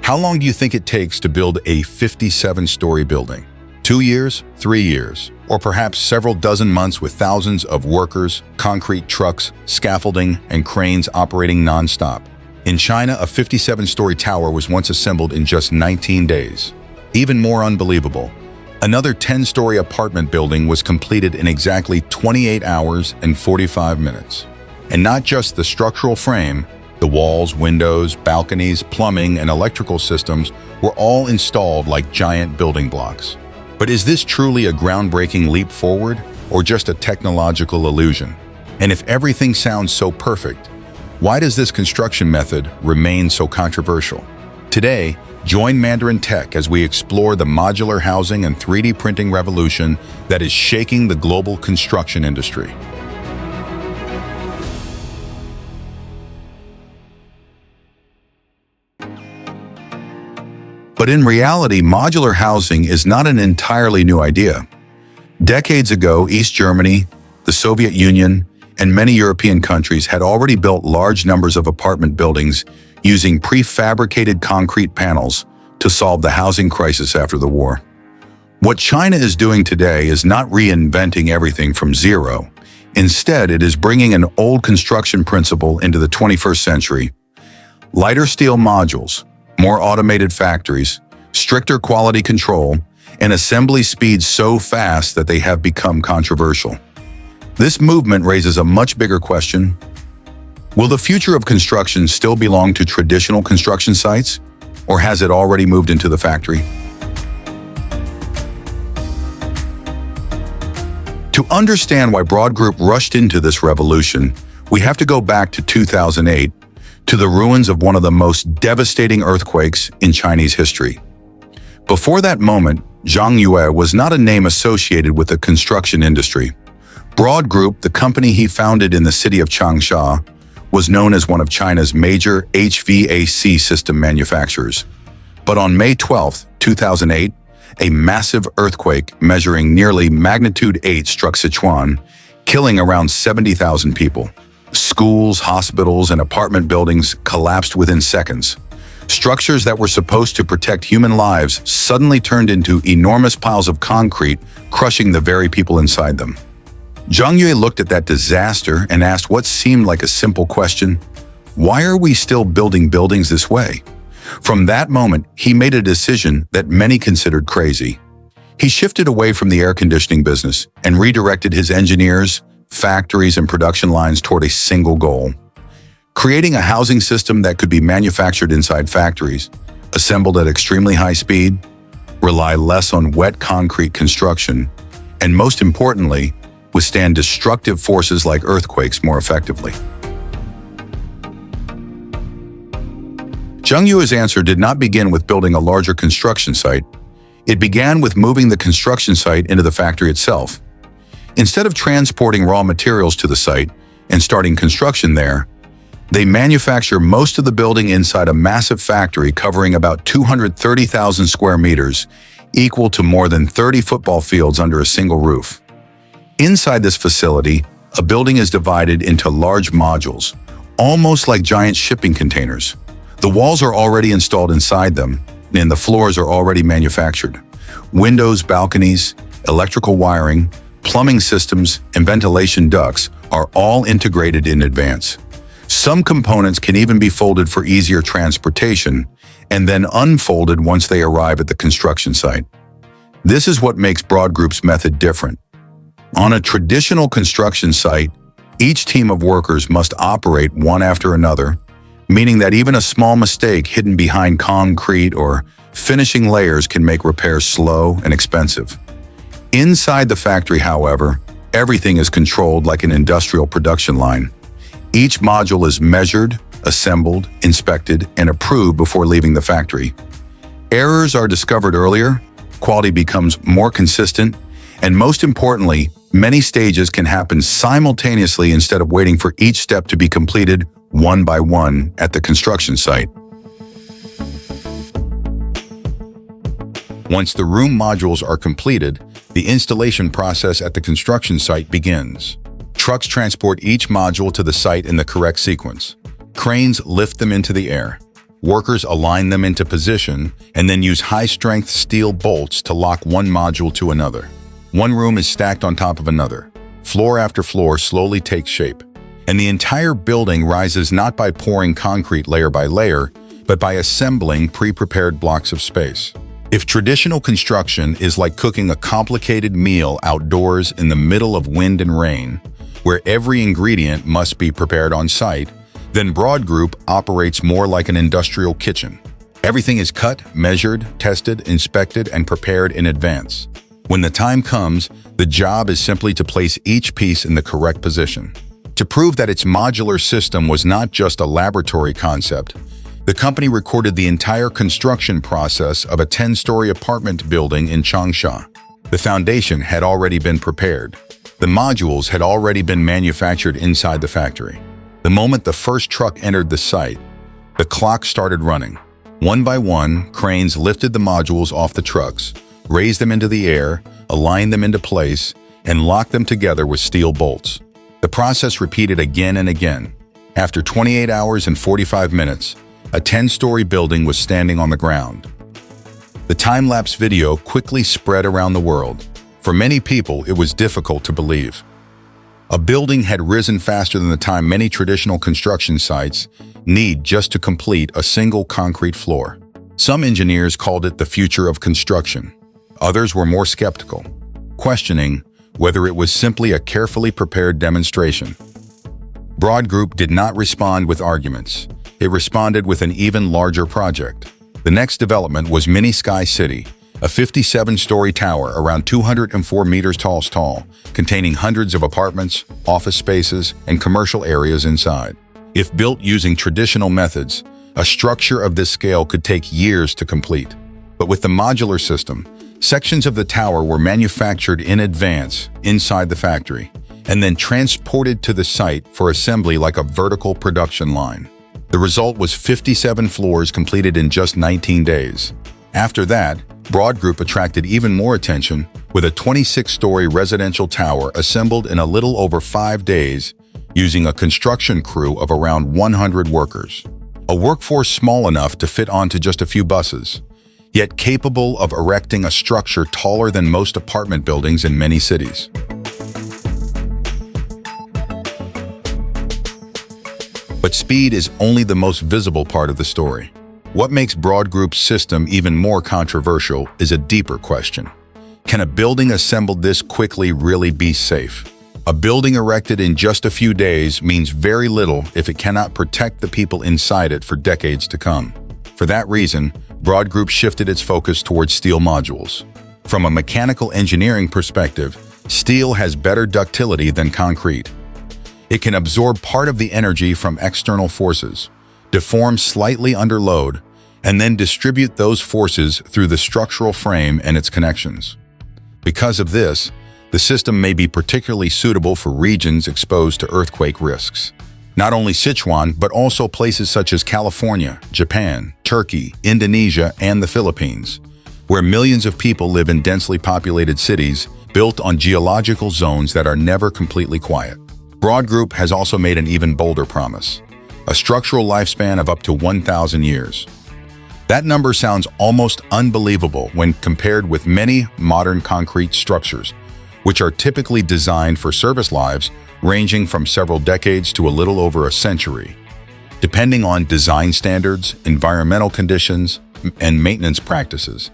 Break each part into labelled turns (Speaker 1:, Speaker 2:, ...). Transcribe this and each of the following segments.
Speaker 1: How long do you think it takes to build a 57-story building? 2 years, 3 years, or perhaps several dozen months with thousands of workers, concrete trucks, scaffolding, and cranes operating non-stop. In China, a 57-story tower was once assembled in just 19 days. Even more unbelievable, another 10-story apartment building was completed in exactly 28 hours and 45 minutes. And not just the structural frame, the walls, windows, balconies, plumbing, and electrical systems were all installed like giant building blocks. But is this truly a groundbreaking leap forward, or just a technological illusion? And if everything sounds so perfect, why does this construction method remain so controversial? Today, join Mandarin Tech as we explore the modular housing and 3D printing revolution that is shaking the global construction industry. But in reality, modular housing is not an entirely new idea. Decades ago, East Germany, the Soviet Union, and many European countries had already built large numbers of apartment buildings using prefabricated concrete panels to solve the housing crisis after the war. What China is doing today is not reinventing everything from zero. Instead, it is bringing an old construction principle into the 21st century. Lighter steel modules, more automated factories, stricter quality control, and assembly speeds so fast that they have become controversial. This movement raises a much bigger question. Will the future of construction still belong to traditional construction sites, or has it already moved into the factory? To understand why Broad Group rushed into this revolution, we have to go back to 2008, to the ruins of one of the most devastating earthquakes in Chinese history. Before that moment, Zhang Yue was not a name associated with the construction industry. Broad Group, the company he founded in the city of Changsha, was known as one of China's major HVAC system manufacturers. But on May 12, 2008, a massive earthquake measuring nearly magnitude 8 struck Sichuan, killing around 70,000 people. Schools, hospitals, and apartment buildings collapsed within seconds. Structures that were supposed to protect human lives suddenly turned into enormous piles of concrete, crushing the very people inside them. Zhang Yue looked at that disaster and asked what seemed like a simple question: why are we still building buildings this way? From that moment, he made a decision that many considered crazy. He shifted away from the air conditioning business and redirected his engineers, factories, and production lines toward a single goal: creating a housing system that could be manufactured inside factories, assembled at extremely high speed, rely less on wet concrete construction, and most importantly, withstand destructive forces like earthquakes more effectively. Zhang Yue's answer did not begin with building a larger construction site. It began with moving the construction site into the factory itself. Instead of transporting raw materials to the site and starting construction there, they manufacture most of the building inside a massive factory covering about 230,000 square meters, equal to more than 30 football fields under a single roof. Inside this facility, a building is divided into large modules, almost like giant shipping containers. The walls are already installed inside them, and the floors are already manufactured. Windows, balconies, electrical wiring, plumbing systems, and ventilation ducts are all integrated in advance. Some components can even be folded for easier transportation and then unfolded once they arrive at the construction site. This is what makes Broad Group's method different. On a traditional construction site, each team of workers must operate one after another, meaning that even a small mistake hidden behind concrete or finishing layers can make repairs slow and expensive. Inside the factory, however, everything is controlled like an industrial production line. Each module is measured, assembled, inspected, and approved before leaving the factory. Errors are discovered earlier, quality becomes more consistent, and most importantly, many stages can happen simultaneously instead of waiting for each step to be completed one by one at the construction site. Once the room modules are completed, the installation process at the construction site begins. Trucks transport each module to the site in the correct sequence. Cranes lift them into the air. Workers align them into position and then use high-strength steel bolts to lock one module to another. One room is stacked on top of another. Floor after floor slowly takes shape. And the entire building rises not by pouring concrete layer by layer, but by assembling pre-prepared blocks of space. If traditional construction is like cooking a complicated meal outdoors in the middle of wind and rain, where every ingredient must be prepared on site, then Broad Group operates more like an industrial kitchen. Everything is cut, measured, tested, inspected, and prepared in advance. When the time comes, the job is simply to place each piece in the correct position. To prove that its modular system was not just a laboratory concept, the company recorded the entire construction process of a 10-story apartment building in Changsha. The foundation had already been prepared. The modules had already been manufactured inside the factory. The moment the first truck entered the site, the clock started running. One by one, cranes lifted the modules off the trucks, raised them into the air, aligned them into place, and locked them together with steel bolts. The process repeated again and again. After 28 hours and 45 minutes, a 10-story building was standing on the ground. The time-lapse video quickly spread around the world. For many people, it was difficult to believe. A building had risen faster than the time many traditional construction sites need just to complete a single concrete floor. Some engineers called it the future of construction. Others were more skeptical, questioning whether it was simply a carefully prepared demonstration. Broad Group did not respond with arguments. It responded with an even larger project. The next development was Mini Sky City, a 57-story tower around 204 meters tall, containing hundreds of apartments, office spaces, and commercial areas inside. If built using traditional methods, a structure of this scale could take years to complete. But with the modular system, sections of the tower were manufactured in advance inside the factory, and then transported to the site for assembly like a vertical production line. The result was 57 floors completed in just 19 days. After that, Broad Group attracted even more attention with a 26-story residential tower assembled in a little over 5 days using a construction crew of around 100 workers. A workforce small enough to fit onto just a few buses, yet capable of erecting a structure taller than most apartment buildings in many cities. But speed is only the most visible part of the story. What makes Broad Group's system even more controversial is a deeper question. Can a building assembled this quickly really be safe? A building erected in just a few days means very little if it cannot protect the people inside it for decades to come. For that reason, Broad Group shifted its focus towards steel modules. From a mechanical engineering perspective, steel has better ductility than concrete. It can absorb part of the energy from external forces, deform slightly under load, and then distribute those forces through the structural frame and its connections. Because of this, the system may be particularly suitable for regions exposed to earthquake risks. Not only Sichuan, but also places such as California, Japan, Turkey, Indonesia, and the Philippines, where millions of people live in densely populated cities built on geological zones that are never completely quiet. Broad Group has also made an even bolder promise: a structural lifespan of up to 1,000 years. That number sounds almost unbelievable when compared with many modern concrete structures, which are typically designed for service lives ranging from several decades to a little over a century, depending on design standards, environmental conditions, and maintenance practices.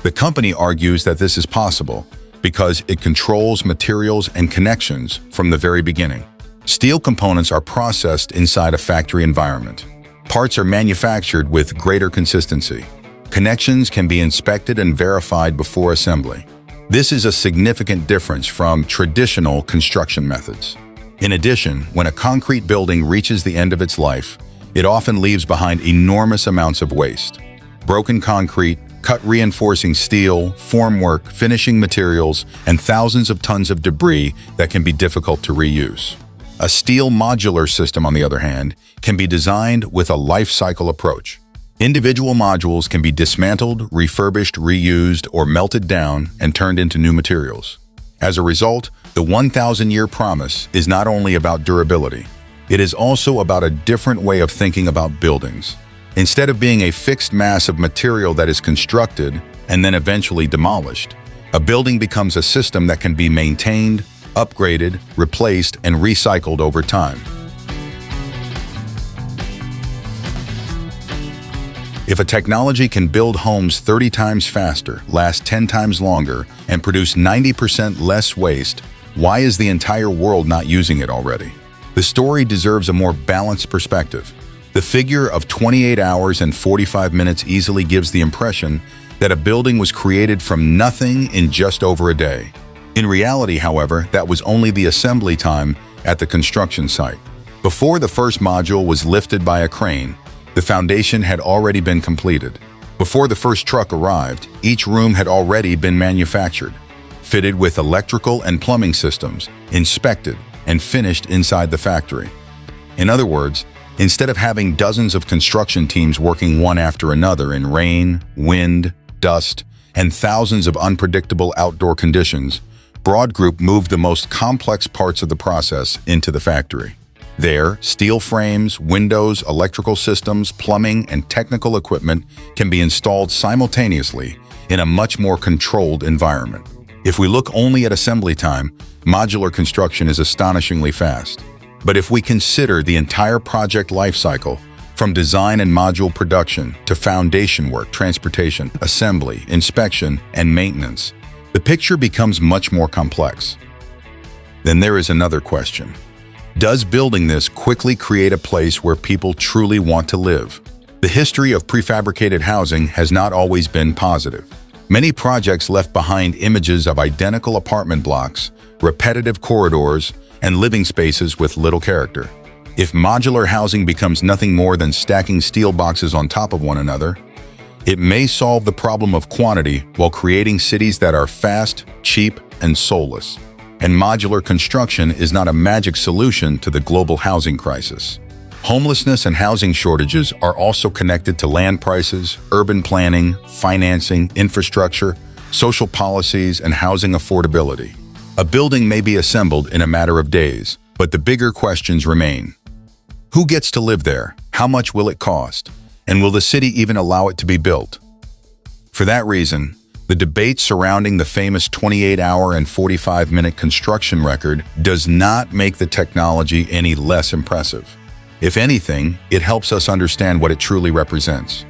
Speaker 1: The company argues that this is possible because it controls materials and connections from the very beginning. Steel components are processed inside a factory environment. Parts are manufactured with greater consistency. Connections can be inspected and verified before assembly. This is a significant difference from traditional construction methods. In addition, when a concrete building reaches the end of its life, it often leaves behind enormous amounts of waste. Broken concrete, cut reinforcing steel, formwork, finishing materials, and thousands of tons of debris that can be difficult to reuse. A steel modular system, on the other hand, can be designed with a life cycle approach. Individual modules can be dismantled, refurbished, reused, or melted down and turned into new materials. As a result, the 1,000-year promise is not only about durability, it is also about a different way of thinking about buildings. Instead of being a fixed mass of material that is constructed and then eventually demolished, a building becomes a system that can be maintained, upgraded, replaced, and recycled over time. If a technology can build homes 30 times faster, last 10 times longer, and produce 90% less waste, why is the entire world not using it already? The story deserves a more balanced perspective. The figure of 28 hours and 45 minutes easily gives the impression that a building was created from nothing in just over a day. In reality, however, that was only the assembly time at the construction site. Before the first module was lifted by a crane, the foundation had already been completed. Before the first truck arrived, each room had already been manufactured, fitted with electrical and plumbing systems, inspected, and finished inside the factory. In other words, instead of having dozens of construction teams working one after another in rain, wind, dust, and thousands of unpredictable outdoor conditions, Broad Group moved the most complex parts of the process into the factory. There, steel frames, windows, electrical systems, plumbing, and technical equipment can be installed simultaneously in a much more controlled environment. If we look only at assembly time, modular construction is astonishingly fast. But if we consider the entire project lifecycle, from design and module production to foundation work, transportation, assembly, inspection, and maintenance, the picture becomes much more complex. Then there is another question. Does building this quickly create a place where people truly want to live? The history of prefabricated housing has not always been positive. Many projects left behind images of identical apartment blocks, repetitive corridors, and living spaces with little character. If modular housing becomes nothing more than stacking steel boxes on top of one another, it may solve the problem of quantity while creating cities that are fast, cheap, and soulless. And modular construction is not a magic solution to the global housing crisis. Homelessness and housing shortages are also connected to land prices, urban planning, financing, infrastructure, social policies, and housing affordability. A building may be assembled in a matter of days, but the bigger questions remain. Who gets to live there? How much will it cost? And will the city even allow it to be built? For that reason, the debate surrounding the famous 28-hour and 45-minute construction record does not make the technology any less impressive. If anything, it helps us understand what it truly represents.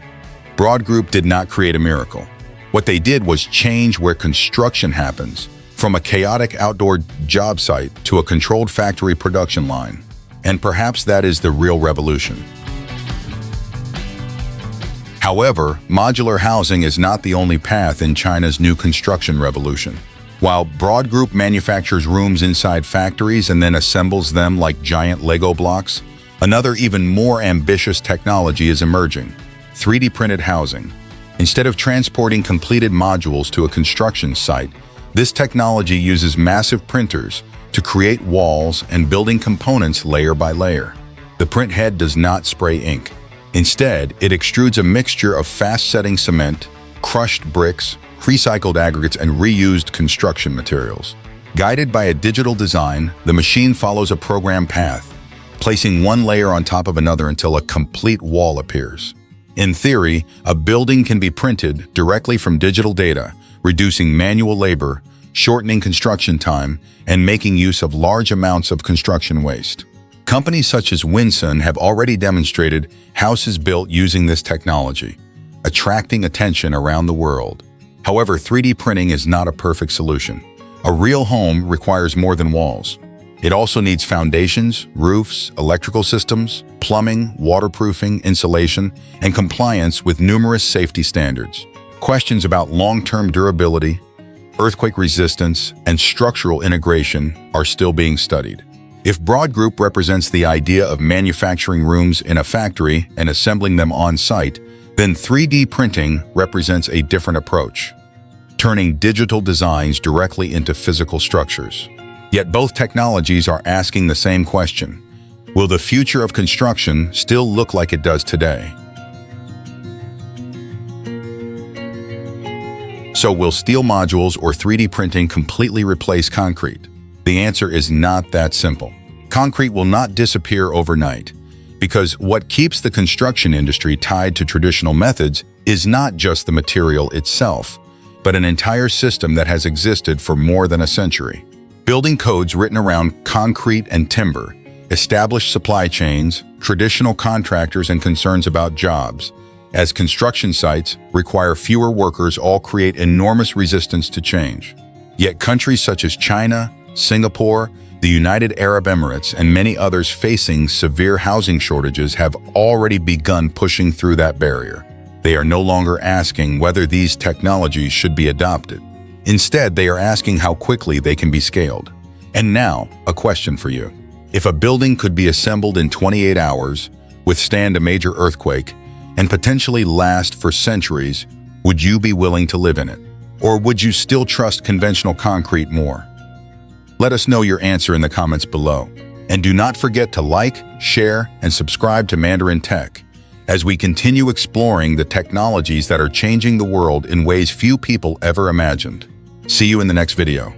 Speaker 1: Broad Group did not create a miracle. What they did was change where construction happens, from a chaotic outdoor job site to a controlled factory production line. And perhaps that is the real revolution. However, modular housing is not the only path in China's new construction revolution. While Broad Group manufactures rooms inside factories and then assembles them like giant Lego blocks, another even more ambitious technology is emerging: 3D printed housing. Instead of transporting completed modules to a construction site, this technology uses massive printers to create walls and building components layer by layer. The print head does not spray ink. Instead, it extrudes a mixture of fast-setting cement, crushed bricks, recycled aggregates, and reused construction materials. Guided by a digital design, the machine follows a program path, placing one layer on top of another until a complete wall appears. In theory, a building can be printed directly from digital data, reducing manual labor, shortening construction time, and making use of large amounts of construction waste. Companies such as Winsun have already demonstrated houses built using this technology, attracting attention around the world. However, 3D printing is not a perfect solution. A real home requires more than walls. It also needs foundations, roofs, electrical systems, plumbing, waterproofing, insulation, and compliance with numerous safety standards. Questions about long-term durability, earthquake resistance, and structural integration are still being studied. If Broad Group represents the idea of manufacturing rooms in a factory and assembling them on-site, then 3D printing represents a different approach, turning digital designs directly into physical structures. Yet both technologies are asking the same question: will the future of construction still look like it does today? So will steel modules or 3D printing completely replace concrete? The answer is not that simple. Concrete will not disappear overnight. Because what keeps the construction industry tied to traditional methods is not just the material itself, but an entire system that has existed for more than a century. Building codes written around concrete and timber, established supply chains, traditional contractors, and concerns about jobs. As construction sites require fewer workers, all create enormous resistance to change. Yet countries such as China, Singapore, the United Arab Emirates, and many others facing severe housing shortages have already begun pushing through that barrier. They are no longer asking whether these technologies should be adopted. Instead, they are asking how quickly they can be scaled. And now, a question for you. If a building could be assembled in 28 hours, withstand a major earthquake, and potentially last for centuries, would you be willing to live in it? Or would you still trust conventional concrete more? Let us know your answer in the comments below. And do not forget to like, share, and subscribe to Mandarin Tech as we continue exploring the technologies that are changing the world in ways few people ever imagined. See you in the next video.